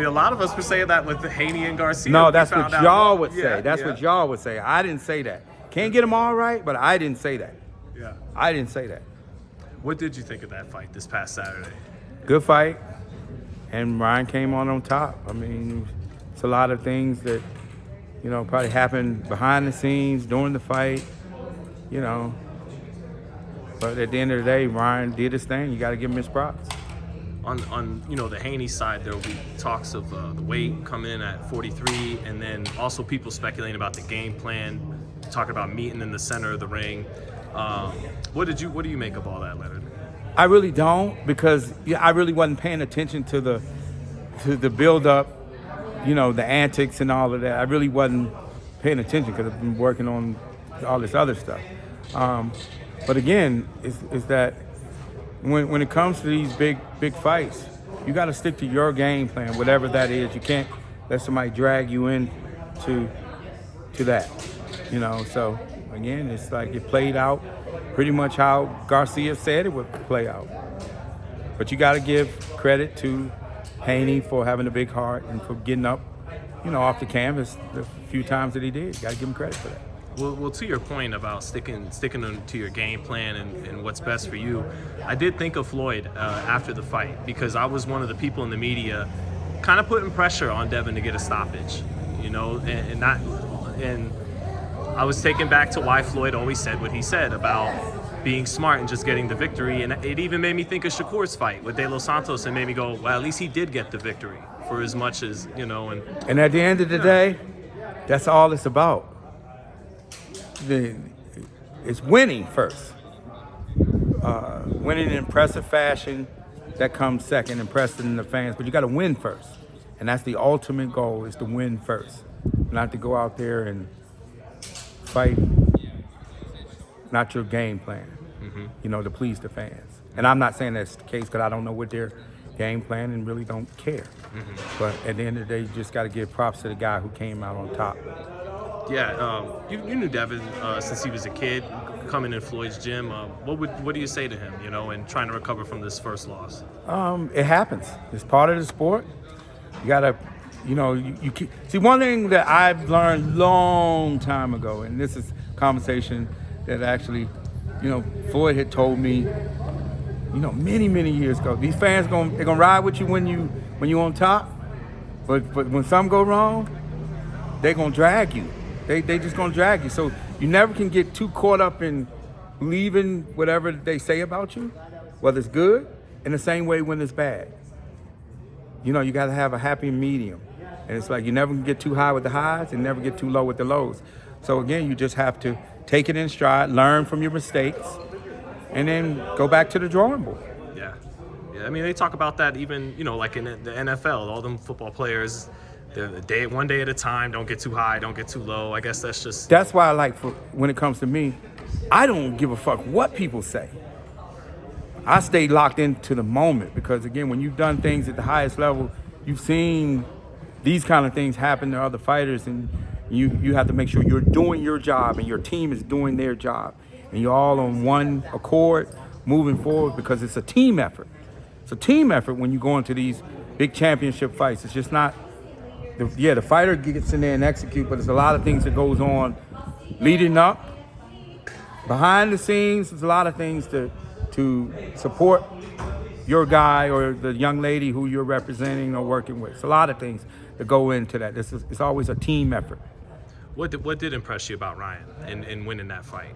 mean, a lot of us were saying that with Haney and Garcia. No, that's what y'all would say. That's what y'all would say. I didn't say that. Can't get them all right, but I didn't say that. Yeah. I didn't say that. What did you think of that fight this past Saturday? Good fight, and Ryan came on top. I mean, it's a lot of things that, probably happened behind the scenes during the fight, But at the end of the day, Ryan did his thing. You got to give him his props. On the Haney side, there will be talks of the weight coming in at 43, and then also people speculating about the game plan, talking about meeting in the center of the ring. What do you make of all that, Leonard? I really don't, because I really wasn't paying attention to the build up, the antics and all of that. I really wasn't paying attention because I've been working on all this other stuff. But again, is that when it comes to these big fights, you got to stick to your game plan, whatever that is. You can't let somebody drag you into that, So again, it's like it played out pretty much how Garcia said it would play out. But you got to give credit to Haney for having a big heart and for getting up, off the canvas the few times that he did. You got to give him credit for that. Well, to your point about sticking to your game plan and what's best for you, I did think of Floyd after the fight, because I was one of the people in the media kind of putting pressure on Devin to get a stoppage, and I was taken back to why Floyd always said what he said about being smart and just getting the victory, and it even made me think of Shakur's fight with De Los Santos and made me go, well, at least he did get the victory for as much as, And at the end of the day, that's all it's about. It's winning first. Winning in impressive fashion, that comes second, impressing the fans. But you got to win first, and that's the ultimate goal: is to win first, not to go out there and fight. Not your game plan, to please the fans. And I'm not saying that's the case because I don't know what their game plan and really don't care. But at the end of the day, you just got to give props to the guy who came out on top. Yeah, you knew Devin since he was a kid, coming in Floyd's gym. What do you say to him, and trying to recover from this first loss? It happens. It's part of the sport. You gotta, you see, one thing that I've learned long time ago, and this is a conversation that actually, Floyd had told me, many years ago. These fans they're gonna ride with you when you on top, but when something go wrong, they're gonna drag you. They just gonna drag you. So you never can get too caught up in believing whatever they say about you, whether it's good, in the same way when it's bad. You gotta have a happy medium. And it's like you never can get too high with the highs and never get too low with the lows. So again, you just have to take it in stride, learn from your mistakes, and then go back to the drawing board. Yeah. I mean, they talk about that even, like in the NFL, all them football players, one day at a time, don't get too high, don't get too low. I guess that's why I like, when it comes to me, I don't give a fuck what people say. I stay locked into the moment because, again, when you've done things at the highest level, you've seen these kind of things happen to other fighters, and you have to make sure you're doing your job and your team is doing their job, and you're all on one accord moving forward, because it's a team effort. It's a team effort when you go into these big championship fights. It's just not, the fighter gets in there and execute, but there's a lot of things that goes on leading up, behind the scenes. There's a lot of things to support your guy or the young lady who you're representing or working with. It's a lot of things that go into that. It's always a team effort. What did impress you about Ryan in winning that fight?